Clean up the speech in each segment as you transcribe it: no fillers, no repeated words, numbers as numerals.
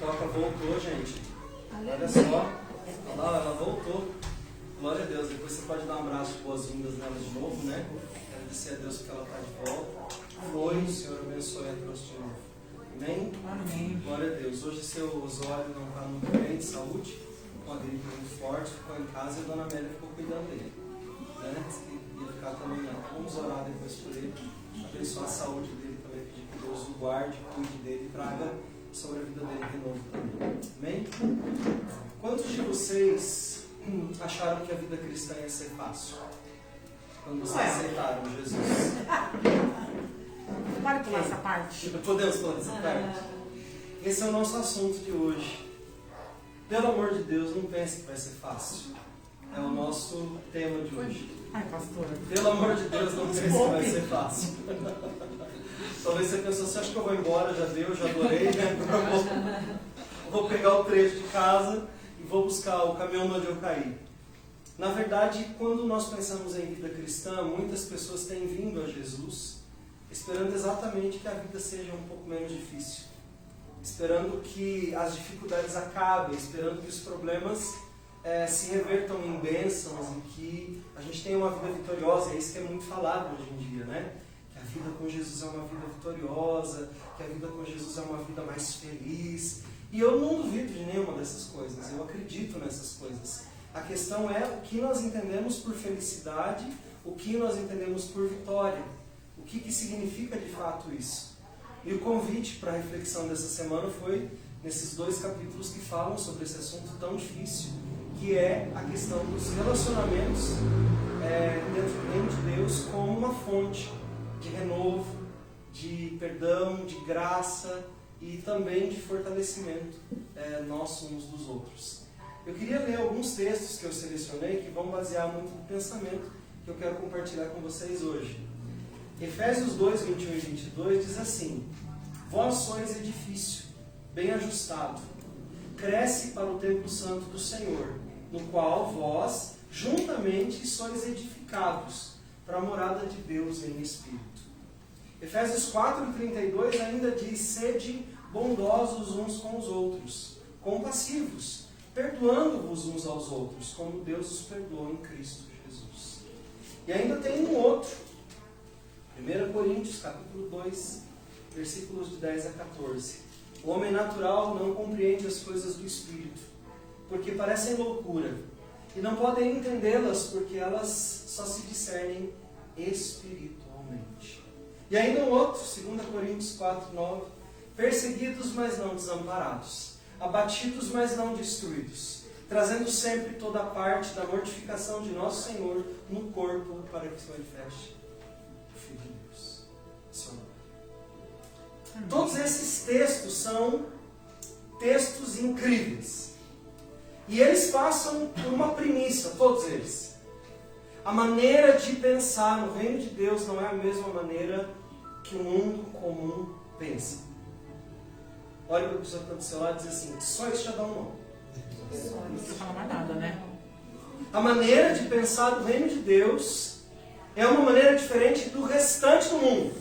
Toca voltou, gente. Olha só. Olha lá, ela voltou. Glória a Deus. Depois você pode dar um abraço de boas-vindas nela de novo, né? Agradecer a Deus porque ela está de volta. Foi, o Senhor abençoe a trouxe de novo. Amém? Amém. Glória a Deus. Hoje seu Osório não está muito bem de saúde, com a gripe muito forte, ficou em casa e a dona Amélia ficou cuidando dele. Né? Ia ficar também não. Vamos orar depois por ele, abençoar a saúde dele também, pedir que Deus o guarde, cuide dele e traga sobre a vida dele de novo também. Amém? Quantos de vocês acharam que a vida cristã ia ser fácil? Quando vocês aceitaram Jesus? Pode pular essa parte. Podemos pular essa parte? Esse é o nosso assunto de hoje. Pelo amor de Deus, não pense que vai ser fácil. É o nosso tema de hoje. Ai, pastora. Pelo amor de Deus, não pense que vai ser fácil. Talvez você pensou, você acha que eu vou embora? Já deu, já adorei, né? Agora vou pegar o trecho de casa e vou buscar o caminhão onde eu caí. Na verdade, quando nós pensamos em vida cristã, muitas pessoas têm vindo a Jesus esperando exatamente que a vida seja um pouco menos difícil. Esperando que as dificuldades acabem, esperando que os problemas se revertam em bênçãos e que a gente tenha uma vida vitoriosa. É isso que é muito falado hoje em dia, né? Que a vida com Jesus é uma vida vitoriosa, que a vida com Jesus é uma vida mais feliz. E eu não duvido de nenhuma dessas coisas, eu acredito nessas coisas. A questão é o que nós entendemos por felicidade, o que nós entendemos por vitória. O que significa de fato isso? E o convite para a reflexão dessa semana foi nesses 2 capítulos que falam sobre esse assunto tão difícil, que é a questão dos relacionamentos dentro do reino de Deus como uma fonte de renovo, de perdão, de graça e também de fortalecimento nós uns dos outros. Eu queria ler alguns textos que eu selecionei que vão basear muito no pensamento que eu quero compartilhar com vocês hoje. Efésios 2, 21 e 22 diz assim: Vós sois edifício, bem ajustado, cresce para o templo santo do Senhor, no qual vós, juntamente, sois edificados para a morada de Deus em Espírito. Efésios 4, 32 ainda diz: Sede bondosos uns com os outros, compassivos, perdoando-vos uns aos outros, como Deus os perdoou em Cristo Jesus. E ainda tem um outro, 1 Coríntios, capítulo 2, versículos de 10 a 14. O homem natural não compreende as coisas do Espírito, porque parecem loucura, e não podem entendê-las, porque elas só se discernem espiritualmente. E ainda um outro, 2 Coríntios 4, 9. Perseguidos, mas não desamparados, abatidos, mas não destruídos, trazendo sempre toda a parte da mortificação de nosso Senhor no corpo, para que se manifeste o Filho de Deus. Seu nome. Todos esses textos são textos incríveis. E eles passam por uma premissa, todos eles. A maneira de pensar no reino de Deus não é a mesma maneira que o mundo comum pensa. Olha para a pessoa que está do seu lado e diz assim: só isso já dá um nome. Não precisa falar mais nada, né? A maneira de pensar do reino de Deus é uma maneira diferente do restante do mundo.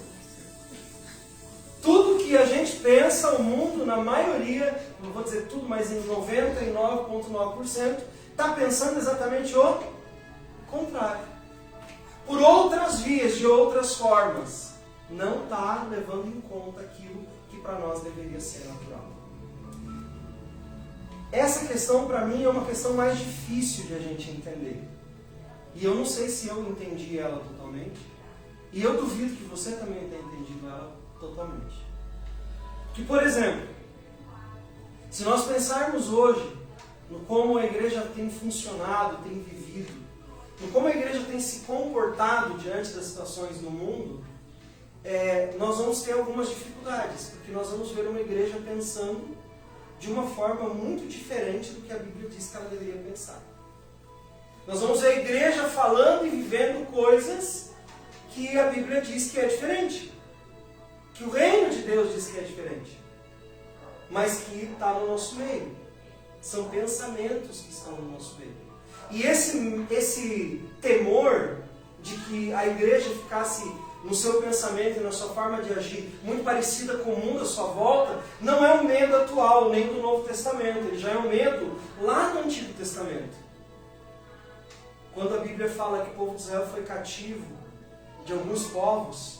Tudo que a gente pensa, o mundo, na maioria, não vou dizer tudo, mas em 99,9%, está pensando exatamente o contrário. Por outras vias, de outras formas, não está levando em conta aquilo que para nós deveria ser natural. Essa questão, para mim, é uma questão mais difícil de a gente entender. E eu não sei se eu entendi ela totalmente. E eu duvido que você também tenha entendido ela totalmente. Que, por exemplo, se nós pensarmos hoje no como a igreja tem funcionado, tem vivido, no como a igreja tem se comportado diante das situações no mundo, nós vamos ter algumas dificuldades, porque nós vamos ver uma igreja pensando de uma forma muito diferente do que a Bíblia diz que ela deveria pensar. Nós vamos ver a igreja falando e vivendo coisas que a Bíblia diz que é diferente. Que o reino de Deus diz que é diferente. Mas que está no nosso meio. São pensamentos que estão no nosso meio. E esse temor de que a igreja ficasse no seu pensamento e na sua forma de agir muito parecida com o mundo à sua volta, não é o um medo atual, nem do Novo Testamento. Ele já é um medo lá no Antigo Testamento. Quando a Bíblia fala que o povo de Israel foi cativo de alguns povos,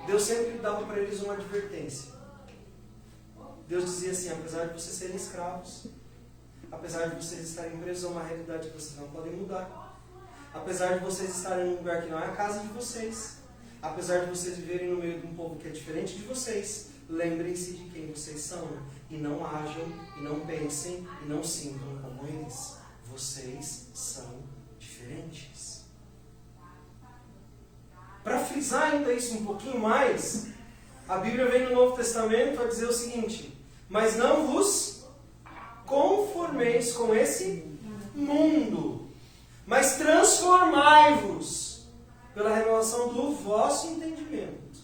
Deus sempre dava para eles uma advertência. Deus dizia assim: apesar de vocês serem escravos, apesar de vocês estarem presos a uma realidade que vocês não podem mudar, apesar de vocês estarem num lugar que não é a casa de vocês, apesar de vocês viverem no meio de um povo que é diferente de vocês, lembrem-se de quem vocês são e não ajam, e não pensem, e não sintam como eles. Vocês são diferentes. Para frisar ainda isso um pouquinho mais, a Bíblia vem no Novo Testamento a dizer o seguinte: mas não vos conformeis com esse mundo, mas transformai-vos pela renovação do vosso entendimento.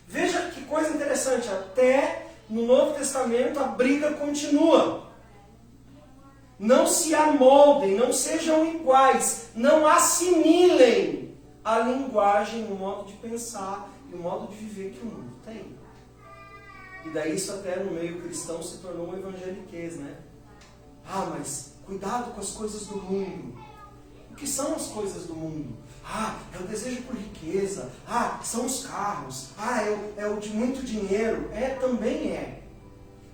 Veja que coisa interessante, até no Novo Testamento a briga continua. Não se amoldem, não sejam iguais, não assimilem a linguagem, o modo de pensar e o modo de viver que o mundo tem. E daí isso até no meio cristão se tornou um evangeliquez, né? Ah, mas cuidado com as coisas do mundo. O que são as coisas do mundo? Ah, é o desejo por riqueza. Ah, são os carros. Ah, é o de muito dinheiro. Também é.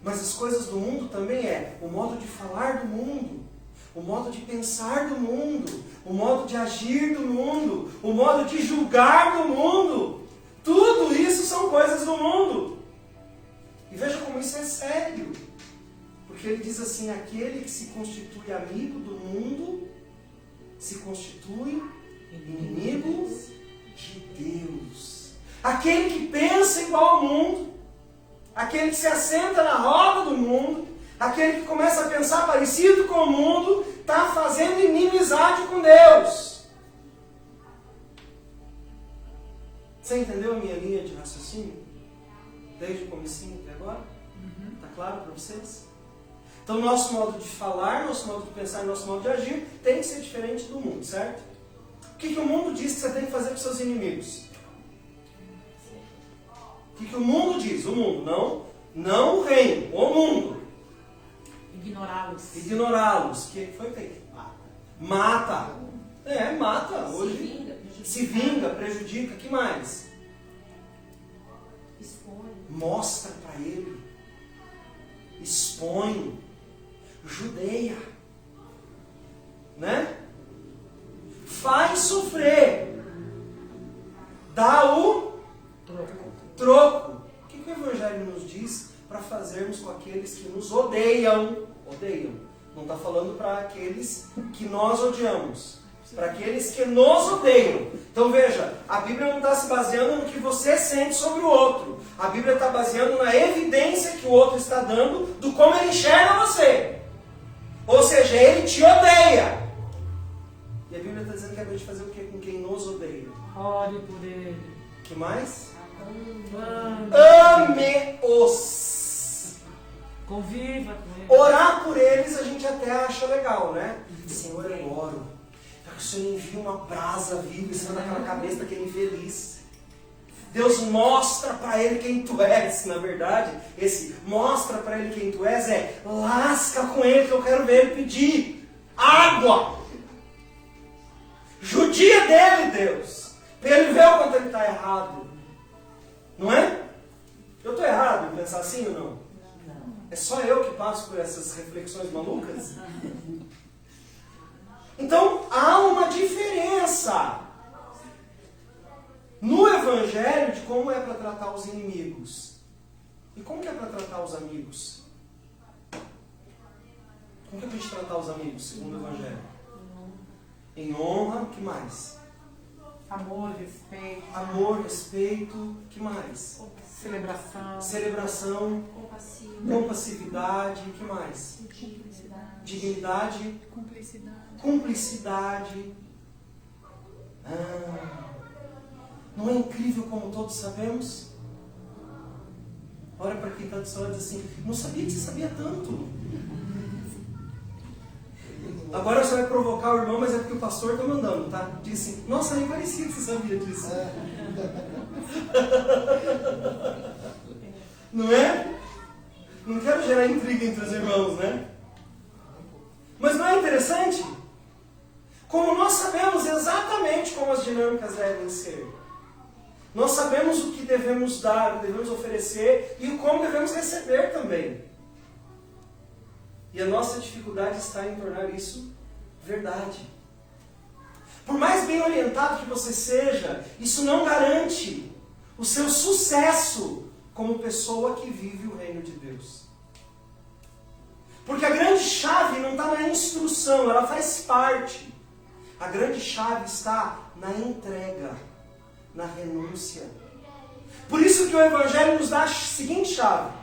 Mas as coisas do mundo também é o modo de falar do mundo, o modo de pensar do mundo, o modo de agir do mundo, o modo de julgar do mundo. Tudo isso são coisas do mundo. E veja como isso é sério. Porque ele diz assim: aquele que se constitui amigo do mundo se constitui inimigo de Deus. Aquele que pensa igual ao mundo, aquele que se assenta na roda do mundo, aquele que começa a pensar parecido com o mundo, está fazendo inimizade com Deus. Você entendeu a minha linha de raciocínio? Desde o comecinho até agora? Está claro para vocês? Então, nosso modo de falar, nosso modo de pensar e nosso modo de agir tem que ser diferente do mundo, certo? O que o mundo diz que você tem que fazer com seus inimigos? O que o mundo diz? O mundo, não o reino, o mundo. Ignorá-los. Ignorá-los. O que foi feito? Mata. Mata. Hoje se vinga, prejudica. O que mais? Expõe. Mostra para ele. Expõe. Judeia. Né? Faz sofrer. Dá o troco. O que o Evangelho nos diz para fazermos com aqueles que nos odeiam? Odeiam. Não está falando para aqueles que nós odiamos. Para aqueles que nos odeiam. Então veja, a Bíblia não está se baseando no que você sente sobre o outro. A Bíblia está baseando na evidência que o outro está dando do como ele enxerga você. Ou seja, ele te odeia. E a Bíblia está dizendo que é para a gente fazer o quê com quem nos odeia? Ore por ele. O que mais? Ame. Ame-os. Conviva com ele. Orar por eles a gente até acha legal, né? Senhor, eu oro para que o Senhor envie uma brasa viva em cima daquela cabeça daquele infeliz. Deus mostra para ele quem tu és. Na verdade, esse mostra para ele quem tu és lasca com ele que eu quero ver ele pedir água. Judia dele, Deus, para ele ver o quanto ele está errado. Não é? Eu estou errado em pensar assim ou não? É só eu que passo por essas reflexões malucas? Então, há uma diferença no Evangelho de como é para tratar os inimigos. E como que é para tratar os amigos? Como que é para a gente tratar os amigos, segundo o Evangelho? Em honra, o que mais? Amor, respeito. Amor, respeito, o que mais? Celebração. Celebração. Compassividade, o que mais? Dignidade. Cumplicidade. Não é incrível como todos sabemos? Olha para quem está do seu lado e diz assim: não sabia que você sabia tanto. Agora você vai provocar o irmão, mas é porque o pastor está mandando, tá? Diz assim: nossa, nem parecia que você sabia disso. Não é? gerar intriga entre os irmãos, né? Mas não é interessante? Como nós sabemos exatamente como as dinâmicas devem ser. Nós sabemos o que devemos dar, o que devemos oferecer e o como devemos receber também. E a nossa dificuldade está em tornar isso verdade. Por mais bem orientado que você seja, isso não garante o seu sucesso como pessoa que vive o reino de Deus. Porque a grande chave não está na instrução, ela faz parte. A grande chave está na entrega, na renúncia. Por isso que o Evangelho nos dá a seguinte chave.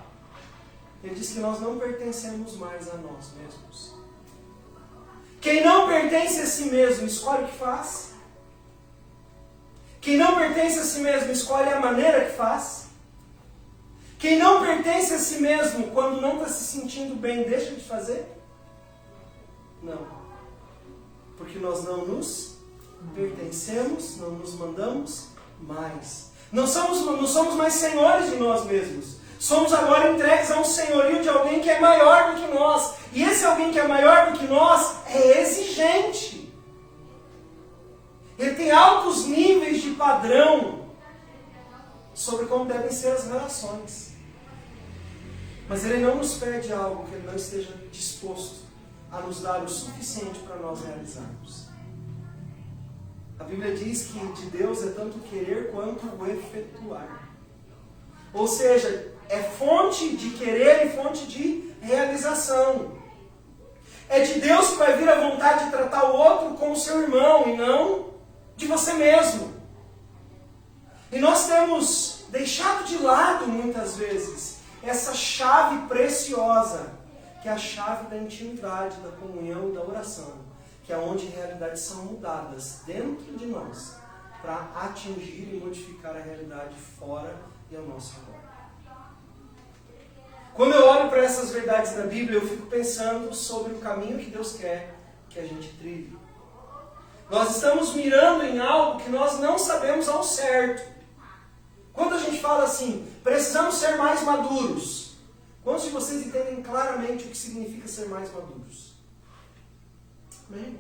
Ele diz que nós não pertencemos mais a nós mesmos. Quem não pertence a si mesmo, escolhe o que faz. Quem não pertence a si mesmo, escolhe a maneira que faz. Quem não pertence a si mesmo, quando não está se sentindo bem, deixa de fazer? Não. Porque nós não nos pertencemos, não nos mandamos mais. Não somos mais senhores de nós mesmos. Somos agora entregues a um senhorio de alguém que é maior do que nós. E esse alguém que é maior do que nós é exigente. Ele tem altos níveis de padrão sobre como devem ser as relações. Mas ele não nos pede algo que ele não esteja disposto a nos dar o suficiente para nós realizarmos. A Bíblia diz que de Deus é tanto querer quanto o efetuar. Ou seja, é fonte de querer e fonte de realização. É de Deus que vai vir a vontade de tratar o outro como seu irmão e não de você mesmo. E nós temos deixado de lado muitas vezes essa chave preciosa, que é a chave da intimidade, da comunhão e da oração, que é onde realidades são mudadas dentro de nós para atingir e modificar a realidade fora e ao nosso redor. Quando eu olho para essas verdades da Bíblia, eu fico pensando sobre o caminho que Deus quer que a gente trilhe. Nós estamos mirando em algo que nós não sabemos ao certo. Quando a gente fala assim, precisamos ser mais maduros, quantos de vocês entendem claramente o que significa ser mais maduros? Bem,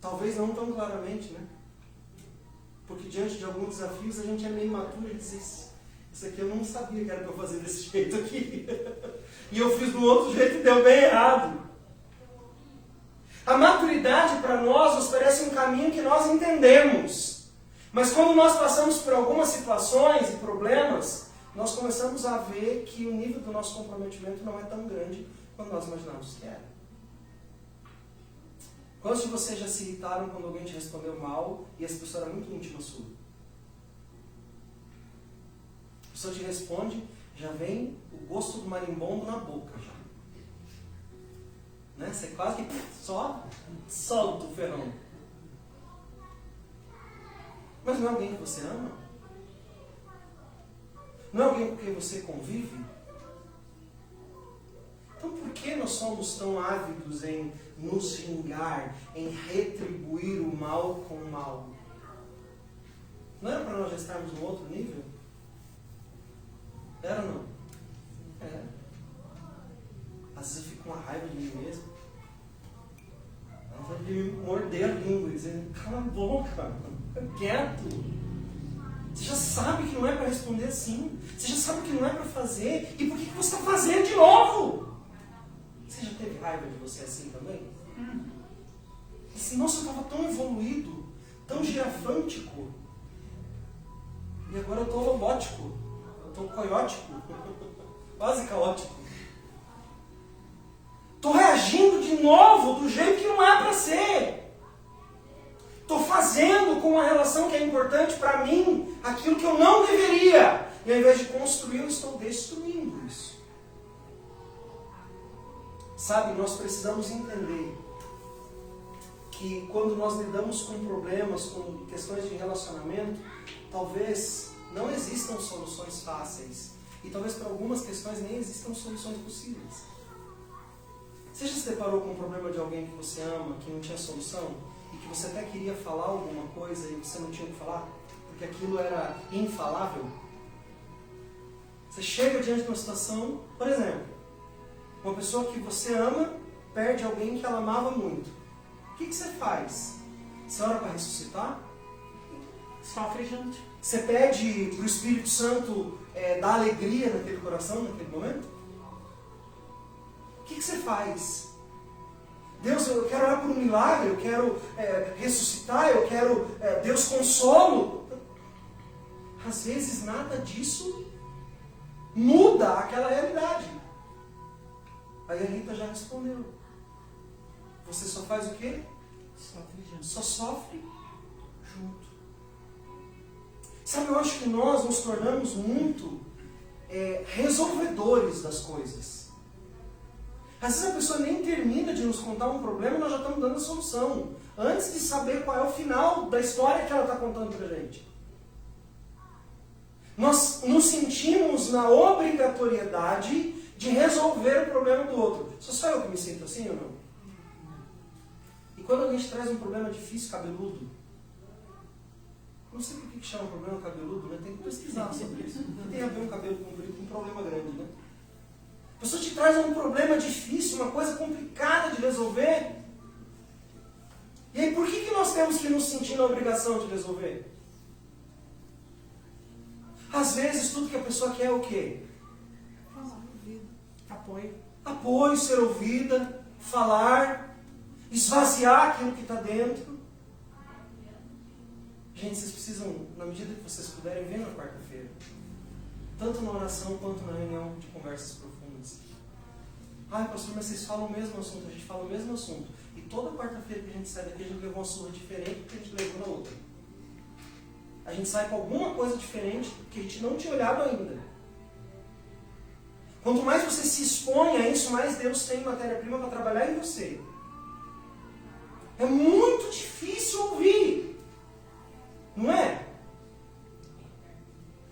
talvez não tão claramente, né? Porque diante de alguns desafios a gente é meio imaturo e diz isso aqui eu não sabia que era para eu fazer desse jeito aqui. E eu fiz do outro jeito e deu bem errado. A maturidade para nós nos parece um caminho que nós entendemos. Mas quando nós passamos por algumas situações e problemas, nós começamos a ver que o nível do nosso comprometimento não é tão grande quanto nós imaginávamos que era. Quantos de vocês já se irritaram quando alguém te respondeu mal e essa pessoa era muito íntima sua? A pessoa te responde, já vem o gosto do marimbondo na boca. Já. Né? Você quase que só solta o ferrão. Mas não é alguém que você ama? Não é alguém com quem você convive? Então por que nós somos tão ávidos em nos vingar, em retribuir o mal com o mal? Não era para nós já estarmos num outro nível? Era ou não? É. Às vezes eu fico com uma raiva de mim mesmo. Ela vai me morder a língua e dizer, cala a boca, fica quieto. Você já sabe que não é para responder assim. Você já sabe que não é para fazer. E por que você está fazendo de novo? Você já teve raiva de você assim também? E se, nossa, eu estava tão evoluído, tão girafântico. E agora eu estou robótico. Eu estou coiótico. Quase caótico. Estou reagindo de novo do jeito que não é para ser. Estou fazendo com uma relação que é importante para mim aquilo que eu não deveria. E ao invés de construir, eu estou destruindo isso. Sabe, nós precisamos entender que quando nós lidamos com problemas, com questões de relacionamento, talvez não existam soluções fáceis. E talvez para algumas questões nem existam soluções possíveis. Você já se deparou com um problema de alguém que você ama, que não tinha solução? E que você até queria falar alguma coisa e você não tinha o que falar? Porque aquilo era infalável? Você chega diante de uma situação, por exemplo, uma pessoa que você ama perde alguém que ela amava muito. O que você faz? Você ora para ressuscitar? Sofre junto. Você pede para o Espírito Santo dar alegria naquele coração, naquele momento? O que você faz? Deus, eu quero orar por um milagre, eu quero ressuscitar, eu quero Deus consolo. Às vezes nada disso muda aquela realidade. Aí a Rita já respondeu. Você só faz o quê? Sofre junto. Só sofre junto. Sabe, eu acho que nós nos tornamos muito resolvedores das coisas. Às vezes a pessoa nem termina de nos contar um problema e nós já estamos dando a solução. Antes de saber qual é o final da história que ela está contando para a gente. Nós nos sentimos na obrigatoriedade de resolver o problema do outro. Só eu que me sinto assim ou não? E quando a gente traz um problema difícil, cabeludo, não sei por que chama problema cabeludo, né? Tem que pesquisar sobre isso. O que tem a ver um cabelo comprido com um problema grande, né? A pessoa te traz um problema difícil, uma coisa complicada de resolver. E aí por que nós temos que nos sentir na obrigação de resolver? Às vezes tudo que a pessoa quer é o quê? Falar, ouvido. Apoio. Apoio, ser ouvida, falar, esvaziar aquilo que está dentro. Gente, vocês precisam, na medida que vocês puderem, vir na quarta-feira. Tanto na oração quanto na reunião de conversas profundas. Ai, pastor, mas vocês falam o mesmo assunto, a gente fala o mesmo assunto. E toda quarta-feira que a gente sai daqui, a gente levou uma surra diferente do que a gente levou na outra. A gente sai com alguma coisa diferente que a gente não tinha olhado ainda. Quanto mais você se expõe a isso, mais Deus tem matéria-prima para trabalhar em você. É muito difícil ouvir. Não é?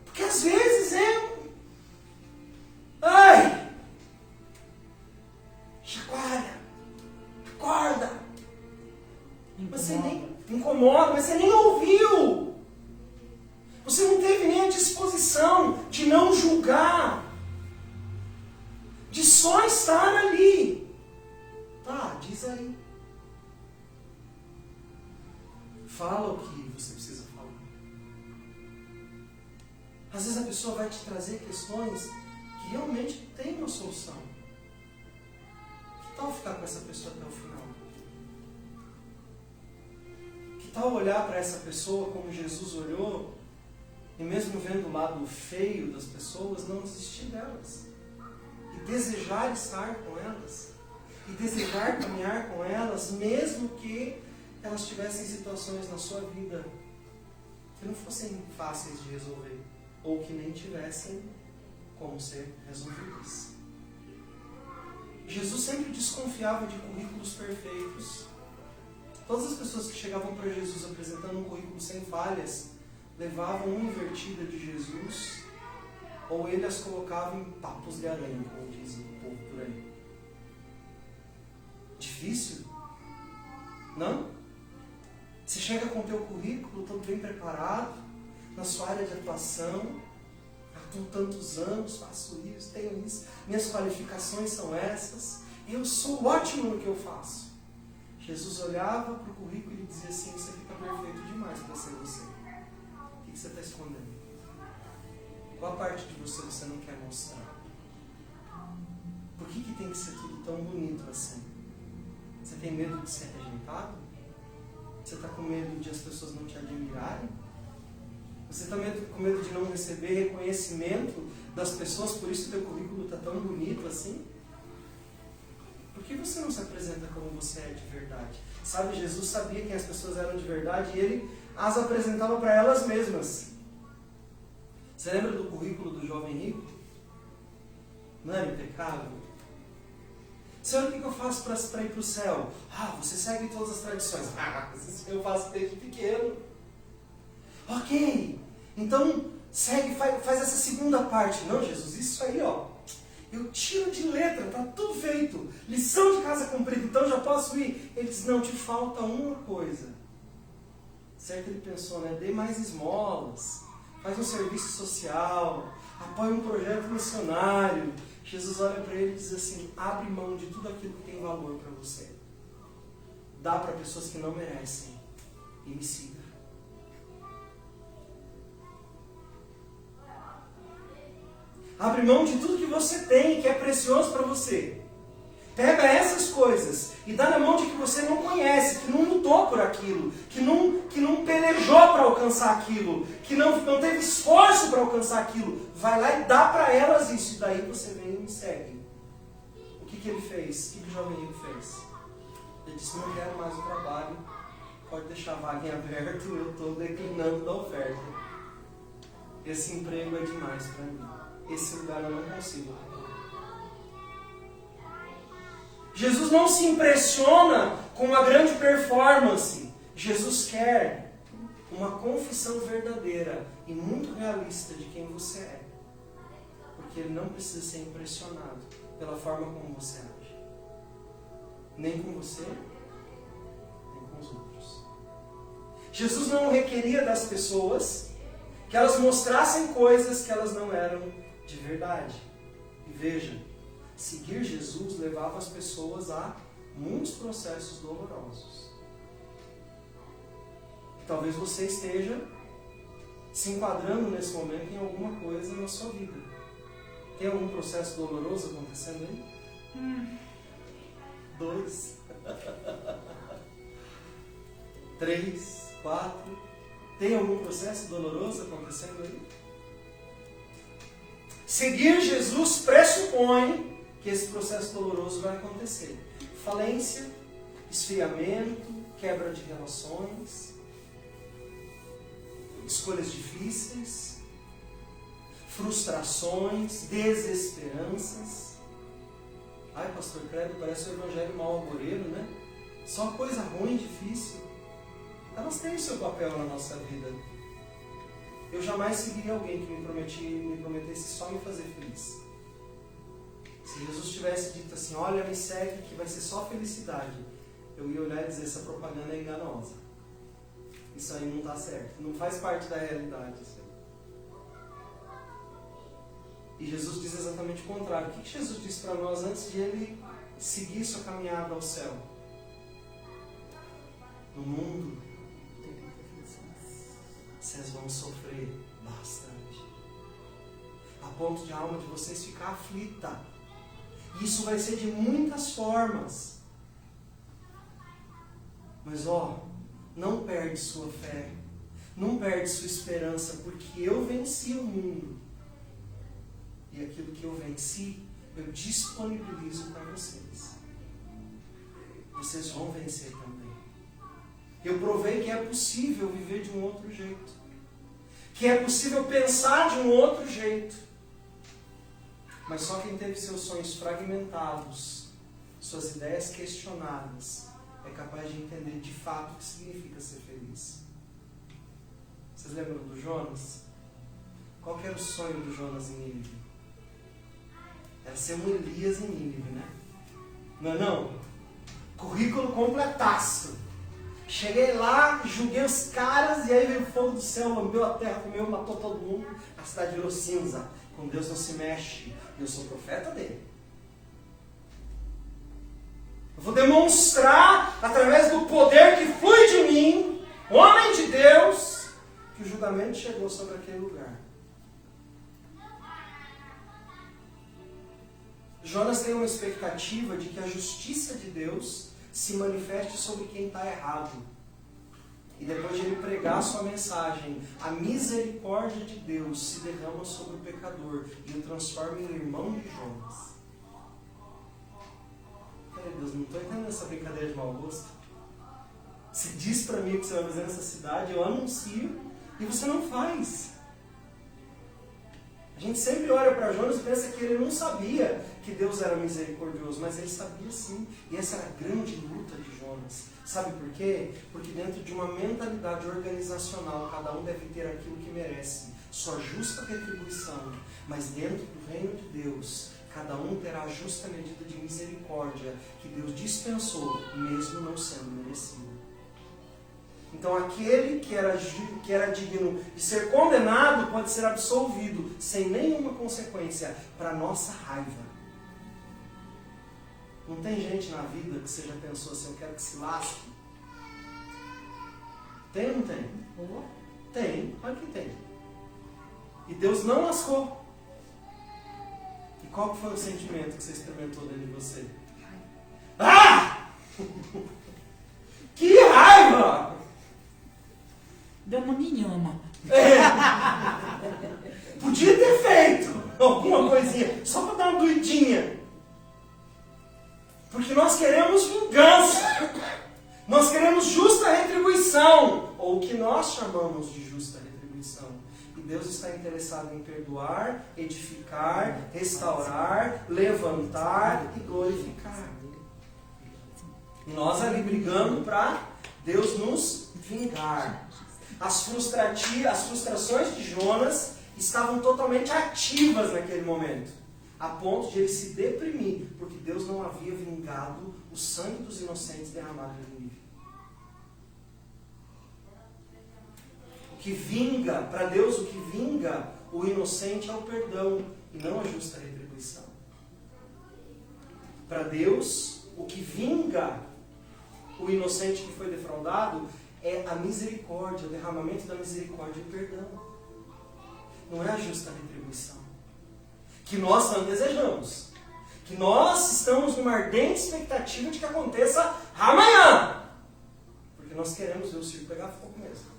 Porque às vezes ai! Chacoalha! Acorda! Você nem incomoda, mas você nem ouviu! Você não teve nem a disposição de não julgar, de só estar ali. Tá, diz aí. Fala o que você precisa falar. Às vezes a pessoa vai te trazer questões que realmente tem uma solução. Que tal ficar com essa pessoa até o final? Que tal olhar para essa pessoa como Jesus olhou? E mesmo vendo o lado feio das pessoas, não desistir delas. E desejar estar com elas. E desejar caminhar com elas, mesmo que elas tivessem situações na sua vida que não fossem fáceis de resolver. Ou que nem tivessem como ser resolvidas. Jesus sempre desconfiava de currículos perfeitos. Todas as pessoas que chegavam para Jesus apresentando um currículo sem falhas, levavam uma invertida de Jesus, ou ele as colocava em papos de aranha, como diz o povo por aí. Difícil? Não? Você chega com o teu currículo todo bem preparado, na sua área de atuação, atuo tantos anos, faço isso, tenho isso, minhas qualificações são essas, eu sou ótimo no que eu faço. Jesus olhava para o currículo e dizia assim: isso aqui está perfeito demais para ser você. O que você está escondendo? Qual parte de você não quer mostrar? Por que tem que ser tudo tão bonito assim? Você tem medo de ser rejeitado? Você está com medo de as pessoas não te admirarem? Você está com medo de não receber reconhecimento das pessoas, por isso o teu currículo está tão bonito assim? Por que você não se apresenta como você é de verdade? Sabe, Jesus sabia quem as pessoas eram de verdade e ele as apresentava para elas mesmas. Você lembra do currículo do jovem rico? Não era impecável? Senhor, o que eu faço para ir para o céu? Você segue todas as tradições. Isso eu faço desde pequeno. Ok, então segue, faz essa segunda parte. Não, Jesus, isso aí, eu tiro de letra, está tudo feito. Lição de casa cumprida, então já posso ir? Ele diz: não, te falta uma coisa. Certo, ele pensou, né? Dê mais esmolas, faz um serviço social, apoia um projeto missionário. Jesus olha para ele e diz assim: abre mão de tudo aquilo que tem valor para você. Dá para pessoas que não merecem e me siga. Abre mão de tudo que você tem, que é precioso para você. Pega essas coisas e dá na mão de que você não conhece, que não lutou por aquilo, que não pelejou para alcançar aquilo, que não teve esforço para alcançar aquilo. Vai lá e dá para elas isso, e daí você vem e me segue. O que ele fez? O que o jovem rico fez? Ele disse: não quero mais o trabalho, pode deixar a vaga em aberto, eu estou declinando da oferta. Esse emprego é demais para mim. Esse lugar eu não consigo. Jesus não se impressiona com uma grande performance. Jesus quer uma confissão verdadeira e muito realista de quem você é. Porque ele não precisa ser impressionado pela forma como você age. Nem com você, nem com os outros. Jesus não requeria das pessoas que elas mostrassem coisas que elas não eram de verdade. E veja, seguir Jesus levava as pessoas a muitos processos dolorosos. E talvez você esteja se enquadrando nesse momento em alguma coisa na sua vida. Tem algum processo doloroso acontecendo aí? 2, 3, 4. Tem algum processo doloroso acontecendo aí? Seguir Jesus pressupõe que esse processo doloroso vai acontecer. Falência, esfriamento, quebra de relações, escolhas difíceis, frustrações, desesperanças. Ai, pastor, credo, parece o evangelho mal-amoreiro, né? Só coisa ruim, difícil. Elas têm o seu papel na nossa vida. Eu jamais seguiria alguém que me prometesse só me fazer feliz. Se Jesus tivesse dito assim: olha, me segue que vai ser só felicidade, eu ia olhar e dizer: essa propaganda é enganosa. Isso aí não está certo. Não faz parte da realidade. Isso aí. E Jesus diz exatamente o contrário. O que Jesus disse para nós antes de ele seguir sua caminhada ao céu? No mundo, vocês vão sofrer bastante, a ponto de a alma de vocês ficar aflita. E isso vai ser de muitas formas. Mas não perde sua fé, não perde sua esperança, porque eu venci o mundo. E aquilo que eu venci, eu disponibilizo para vocês. Vocês vão vencer também. Eu provei que é possível viver de um outro jeito. Que é possível pensar de um outro jeito. Mas só quem teve seus sonhos fragmentados, suas ideias questionadas, é capaz de entender de fato o que significa ser feliz. Vocês lembram do Jonas? Qual que era o sonho do Jonas em Nínive? Era ser um Elias em Nínive, né? Não. Currículo completaço. Cheguei lá, julguei os caras, e aí veio o fogo do céu, lambeu a terra, comeu, matou todo mundo. A cidade virou cinza. Com Deus não se mexe. Eu sou profeta dele. Eu vou demonstrar, através do poder que flui de mim, homem de Deus, que o julgamento chegou sobre aquele lugar. Jonas tem uma expectativa de que a justiça de Deus se manifeste sobre quem está errado. E depois de ele pregar sua mensagem, a misericórdia de Deus se derrama sobre o pecador e o transforma em irmão de Jonas. Deus, não estou entendendo essa brincadeira de mau gosto. Você diz para mim o que você vai fazer nessa cidade, eu anuncio, e você não faz. A gente sempre olha para Jonas e pensa que ele não sabia que Deus era misericordioso, mas ele sabia sim. E essa era a grande luta de Jonas. Sabe por quê? Porque dentro de uma mentalidade organizacional, cada um deve ter aquilo que merece, sua justa retribuição. Mas dentro do reino de Deus, cada um terá a justa medida de misericórdia que Deus dispensou, mesmo não sendo merecido. Então aquele que era digno de ser condenado pode ser absolvido sem nenhuma consequência para nossa raiva. Não tem gente na vida que você já pensou assim, eu quero que se lasque? Tem ou não tem? Tem, claro que tem. E Deus não lascou. E qual foi o sentimento que você experimentou dentro de você? Ah! Que raiva! Deu uma minhama. Podia ter feito alguma coisinha, só para dar uma doidinha. Porque nós queremos vingança. Nós queremos justa retribuição. Ou o que nós chamamos de justa retribuição. E Deus está interessado em perdoar, edificar, restaurar, levantar e glorificar. E nós ali brigando para Deus nos vingar. As frustrações de Jonas estavam totalmente ativas naquele momento, a ponto de ele se deprimir, porque Deus não havia vingado o sangue dos inocentes derramado em Nínive. O que vinga, para Deus, o que vinga o inocente é o perdão e não a justa retribuição. Para Deus, o que vinga o inocente que foi defraudado é a misericórdia, o derramamento da misericórdia e o perdão. Não é a justa retribuição. Que nós não desejamos. Que nós estamos numa ardente expectativa de que aconteça amanhã. Porque nós queremos ver o circo pegar fogo mesmo.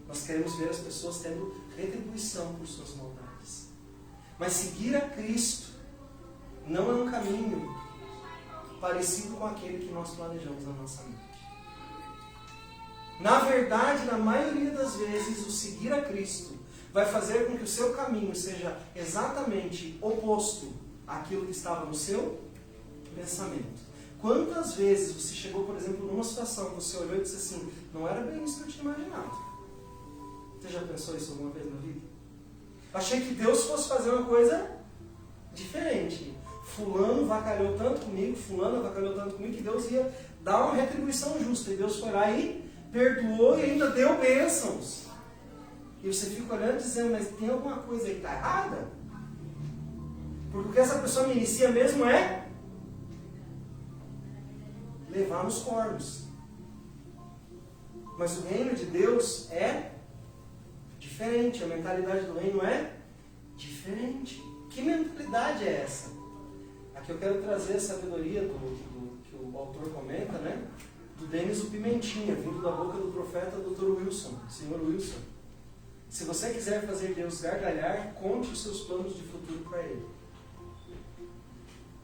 Nós queremos ver as pessoas tendo retribuição por suas maldades. Mas seguir a Cristo não é um caminho parecido com aquele que nós planejamos na nossa mente. Na verdade, na maioria das vezes, o seguir a Cristo vai fazer com que o seu caminho seja exatamente oposto àquilo que estava no seu pensamento. Quantas vezes você chegou, por exemplo, numa situação que você olhou e disse assim, não era bem isso que eu tinha imaginado. Você já pensou isso alguma vez na vida? Achei que Deus fosse fazer uma coisa diferente. Fulano vacalhou tanto comigo, fulano vacalhou tanto comigo, que Deus ia dar uma retribuição justa. E Deus foi lá e perdoou e ainda deu bênçãos. E você fica olhando e dizendo, mas tem alguma coisa aí que está errada? Porque o que essa pessoa me inicia mesmo é levar nos cornos. Mas o reino de Deus é diferente. A mentalidade do reino é diferente. Que mentalidade é essa? Aqui eu quero trazer a sabedoria que o autor comenta, né? Do Denis o Pimentinha, vindo da boca do profeta Dr. Wilson, Sr. Wilson. Se você quiser fazer Deus gargalhar, conte os seus planos de futuro para Ele.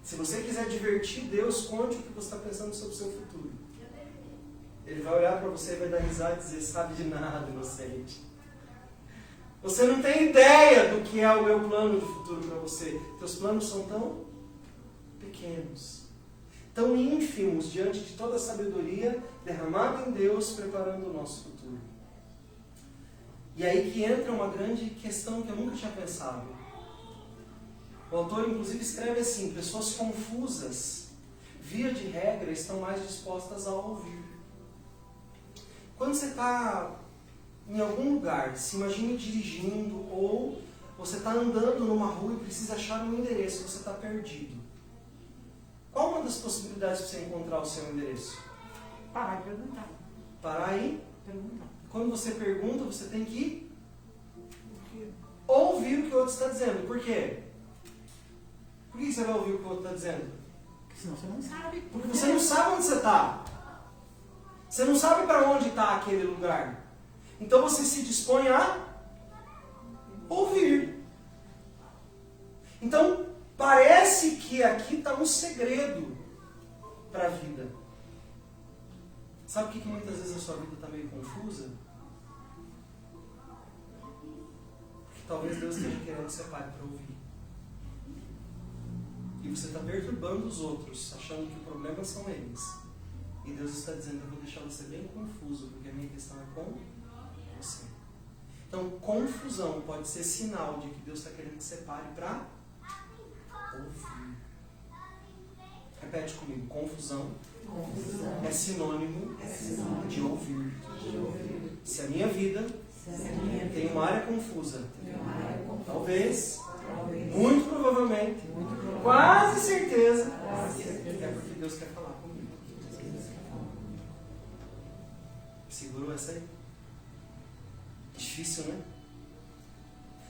Se você quiser divertir Deus, conte o que você está pensando sobre o seu futuro. Ele vai olhar para você e vai dar risada e dizer, sabe de nada, inocente. Você não tem ideia do que é o meu plano de futuro para você. Teus planos são tão pequenos, tão ínfimos diante de toda a sabedoria derramada em Deus, preparando o nosso futuro. E aí que entra uma grande questão que eu nunca tinha pensado. O autor, inclusive, escreve assim, pessoas confusas, via de regra, estão mais dispostas a ouvir. Quando você está em algum lugar, se imagine dirigindo, ou você está andando numa rua e precisa achar um endereço, você está perdido. Qual uma das possibilidades para você encontrar o seu endereço? Parar e perguntar. Parar e Perguntar. Quando você pergunta, você tem que ouvir o que o outro está dizendo. Por quê? Por que você vai ouvir o que o outro está dizendo? Porque senão você não sabe. Porque você não sabe onde você está. Você não sabe para onde está aquele lugar. Então você se dispõe a ouvir. Então, parece que aqui está um segredo para a vida. Sabe por que muitas vezes a sua vida está meio confusa? Porque talvez Deus esteja querendo que você pare para ouvir. E você está perturbando os outros, achando que o problema são eles. E Deus está dizendo, eu vou deixar você bem confuso, porque a minha questão é com você. Então, confusão pode ser sinal de que Deus está querendo que você pare para ouvir. É Repete comigo. Confusão é sinônimo de ouvir. Se a minha vida tem uma área confusa, talvez, muito provavelmente, quase certeza, é porque Deus quer falar comigo. Segurou essa aí? Difícil, né?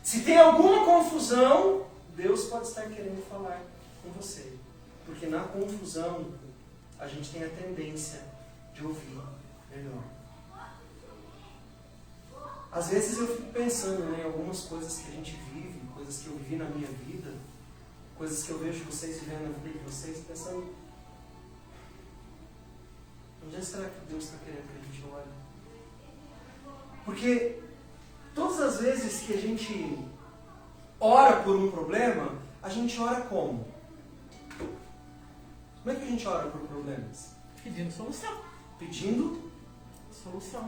Se tem alguma confusão, Deus pode estar querendo falar com você. Porque na confusão, a gente tem a tendência de ouvir melhor. Às vezes eu fico pensando, né, em algumas coisas que a gente vive, coisas que eu vivi na minha vida, coisas que eu vejo vocês vivendo na vida de vocês, pensando, onde será que Deus está querendo que a gente olhe? Porque todas as vezes que a gente ora por um problema, a gente ora como? Como é que a gente ora por problemas? Pedindo solução. Pedindo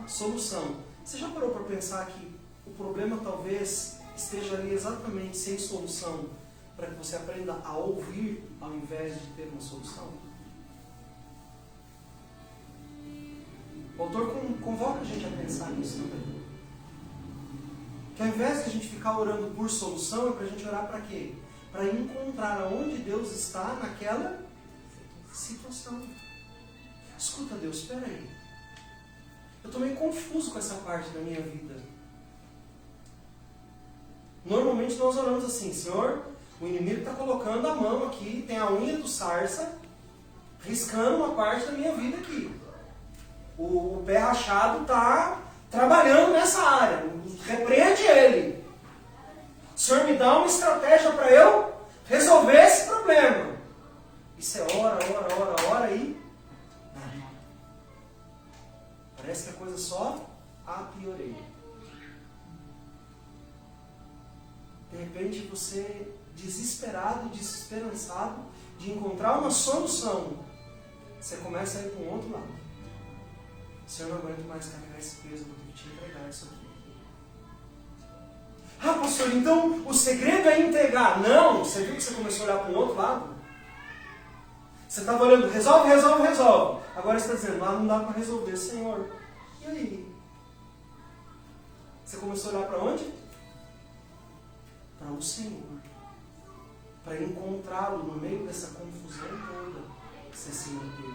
Solução. Você já parou para pensar que o problema talvez esteja ali exatamente sem solução, para que você aprenda a ouvir ao invés de ter uma solução? O autor convoca a gente a pensar nisso também. Que ao invés de a gente ficar orando por solução, é para a gente orar para quê? Para encontrar aonde Deus está naquela situação. Escuta, Deus, espera aí. Eu estou meio confuso com essa parte da minha vida. Normalmente nós oramos assim: Senhor, o inimigo está colocando a mão aqui, tem a unha do sarça, riscando uma parte da minha vida aqui. O pé rachado está trabalhando nessa área. Repreende ele. O Senhor me dá uma estratégia para eu resolver esse problema. E você ora e parece que a coisa só apioreia. De repente você, desesperado, desesperançado de encontrar uma solução, você começa a ir para um outro lado. Senhor, eu não aguento mais carregar esse peso, vou ter que te entregar isso aqui. Ah, pastor, então o segredo é entregar. Não, você viu que você começou a olhar para o outro lado? Você estava olhando, resolve. Agora você está dizendo, não dá para resolver, Senhor. E aí? Você começou a olhar para onde? Para o Senhor. Para encontrá-lo no meio dessa confusão toda que você se meteu.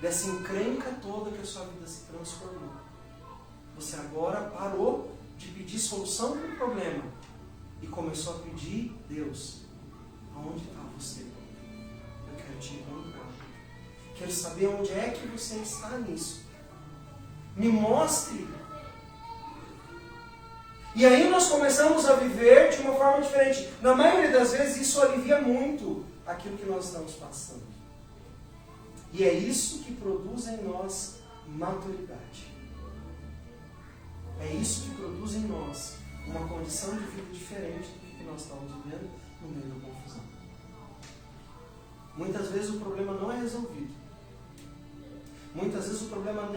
Dessa encrenca toda que a sua vida se transformou. Você agora parou de pedir solução para o problema e começou a pedir: Deus, aonde está você? Eu quero te encontrar. Quero saber onde é que você está nisso. Me mostre. E aí nós começamos a viver de uma forma diferente. Na maioria das vezes isso alivia muito aquilo que nós estamos passando. E é isso que produz em nós maturidade. É isso que produz em nós uma condição de vida diferente do que nós estamos vivendo no meio da confusão. Muitas vezes o problema não é resolvido. Muitas vezes o problema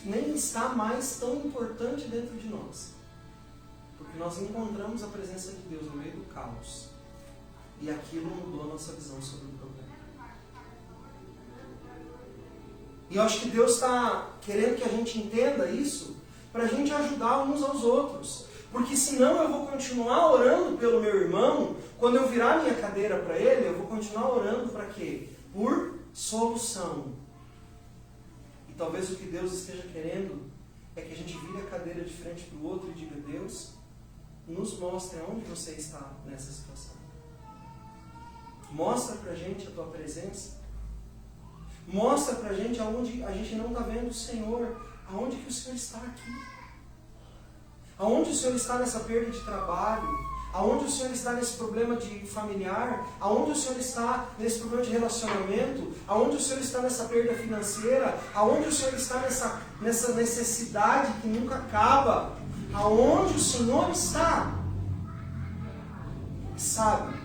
nem está mais tão importante dentro de nós. Porque nós encontramos a presença de Deus no meio do caos. E aquilo mudou a nossa visão sobre o problema. E eu acho que Deus está querendo que a gente entenda isso para a gente ajudar uns aos outros. Porque senão eu vou continuar orando pelo meu irmão, quando eu virar minha cadeira para ele, eu vou continuar orando para quê? Por solução. E talvez o que Deus esteja querendo é que a gente vire a cadeira de frente para o outro e diga: Deus, nos mostre onde você está nessa situação. Mostra para a gente a tua presença. Mostra para a gente aonde a gente não está vendo o Senhor. Aonde que o Senhor está aqui? Aonde o Senhor está nessa perda de trabalho? Aonde o Senhor está nesse problema de familiar? Aonde o Senhor está nesse problema de relacionamento? Aonde o Senhor está nessa perda financeira? Aonde o Senhor está nessa necessidade que nunca acaba? Aonde o Senhor está? Sabe,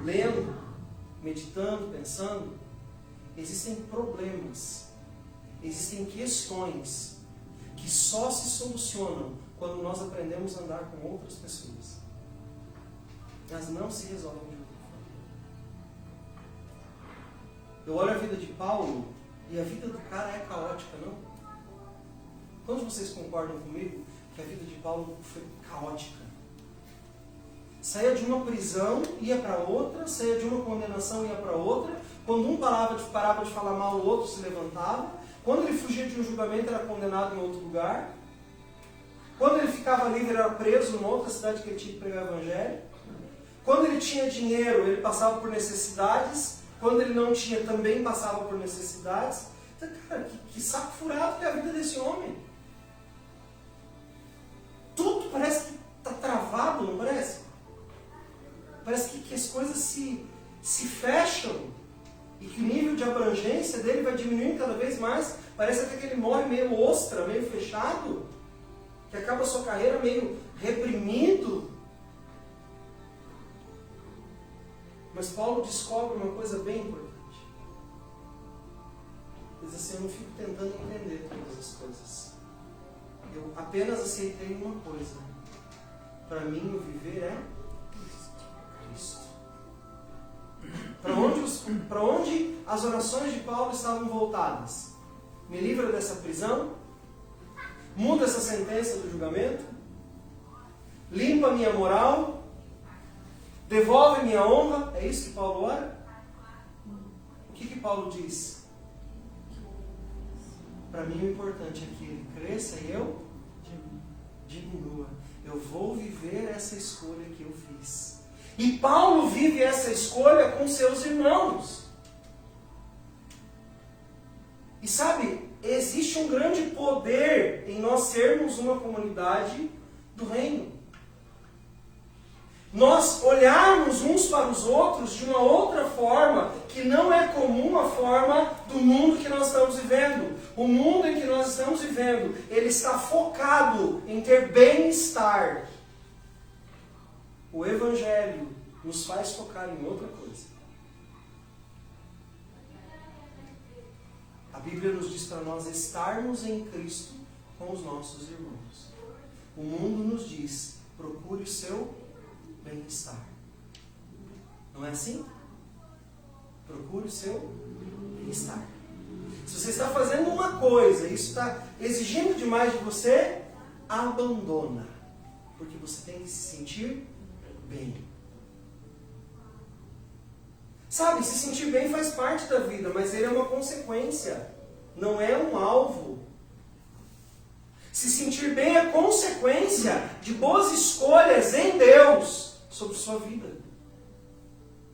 lendo, meditando, pensando, existem problemas, existem questões que só se solucionam quando nós aprendemos a andar com outras pessoas. Elas não se resolvem de outra forma. Eu olho a vida de Paulo e a vida do cara é caótica, não? Quantos de vocês concordam comigo que a vida de Paulo foi caótica? Saía de uma prisão, ia para outra, saía de uma condenação, ia para outra. Quando um parava de falar mal, o outro se levantava. Quando ele fugia de um julgamento, era condenado em outro lugar. Quando ele ficava livre, era preso numa outra cidade que ele tinha que pregar o evangelho. Quando ele tinha dinheiro, ele passava por necessidades. Quando ele não tinha, também passava por necessidades. Então, cara, que saco furado que é a vida desse homem. Tudo parece que está travado, não parece? Parece que as coisas se fecham. E que o nível de abrangência dele vai diminuindo cada vez mais. Parece até que ele morre meio ostra, meio fechado. Que acaba a sua carreira meio reprimido. Mas Paulo descobre uma coisa bem importante. Ele diz assim, eu não fico tentando entender todas as coisas. Eu apenas aceitei uma coisa. Para mim, o viver é Cristo. Para onde as orações de Paulo estavam voltadas? Me livra dessa prisão? Muda essa sentença do julgamento? Limpa minha moral? Devolve minha honra? É isso que Paulo ora? O que Paulo diz? Para mim o importante é que ele cresça e eu diminua. Eu vou viver essa escolha que eu fiz. E Paulo vive essa escolha com seus irmãos. E sabe, existe um grande poder em nós sermos uma comunidade do reino. Nós olharmos uns para os outros de uma outra forma, que não é comum a forma do mundo que nós estamos vivendo. O mundo em que nós estamos vivendo, ele está focado em ter bem-estar. O Evangelho nos faz focar em outra coisa. A Bíblia nos diz para nós estarmos em Cristo com os nossos irmãos. O mundo nos diz, procure o seu bem-estar. Não é assim? Procure o seu bem-estar. Se você está fazendo uma coisa, isso está exigindo demais de você, abandona. Porque você tem que se sentir bem. Sabe, se sentir bem faz parte da vida, mas ele é uma consequência, não é um alvo. Se sentir bem é consequência de boas escolhas em Deus sobre sua vida.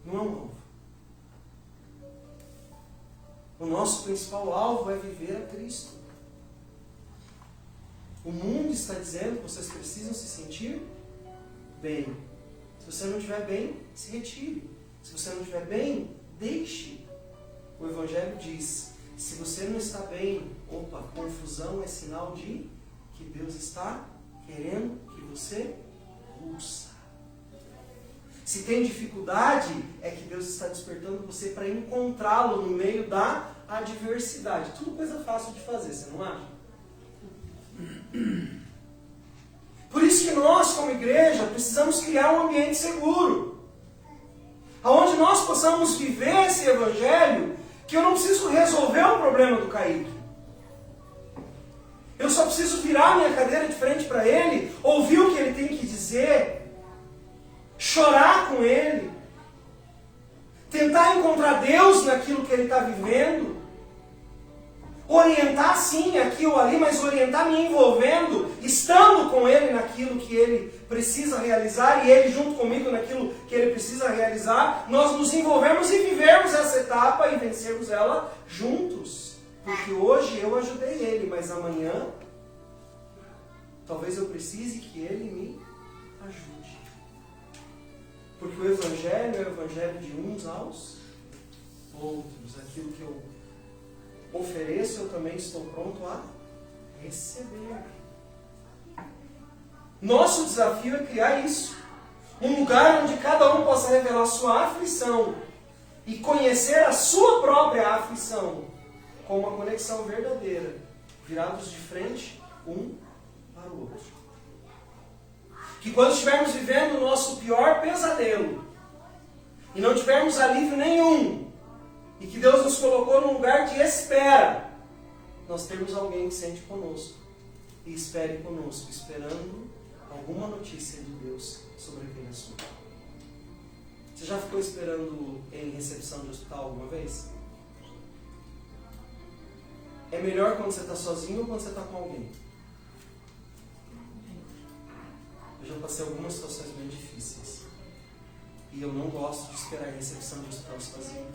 Não é um alvo. O nosso principal alvo é viver a Cristo. O mundo está dizendo que vocês precisam se sentir bem. Se você não estiver bem, se retire. Se você não estiver bem, deixe. O Evangelho diz, se você não está bem, confusão é sinal de que Deus está querendo que você ouça. Se tem dificuldade, é que Deus está despertando você para encontrá-lo no meio da adversidade. Tudo coisa fácil de fazer, você não acha? Por isso que nós, como igreja, precisamos criar um ambiente seguro. Onde nós possamos viver esse Evangelho, que eu não preciso resolver o problema do Kaique. Eu só preciso virar minha cadeira de frente para ele, ouvir o que ele tem que dizer, chorar com ele, tentar encontrar Deus naquilo que ele está vivendo, orientar sim aqui ou ali, mas orientar me envolvendo, estando com ele naquilo que ele precisa realizar e ele junto comigo naquilo que ele precisa realizar, nós nos envolvemos e vivemos essa etapa e vencermos ela juntos. Porque hoje eu ajudei ele, mas amanhã talvez eu precise que ele me ajude. Porque o Evangelho é o Evangelho de uns aos outros. Aquilo que eu ofereço, eu também estou pronto a receber. Nosso desafio é criar isso. Um lugar onde cada um possa revelar sua aflição e conhecer a sua própria aflição com uma conexão verdadeira, virados de frente um para o outro. Que quando estivermos vivendo o nosso pior pesadelo e não tivermos alívio nenhum, E que Deus nos colocou num lugar de espera. Nós temos alguém que sente conosco e espere conosco, esperando alguma notícia de Deus sobre aquele assunto. Você já ficou esperando em recepção de hospital alguma vez? É melhor quando você está sozinho ou quando você está com alguém? Eu já passei algumas situações bem difíceis. E eu não gosto de esperar em recepção de hospital sozinho.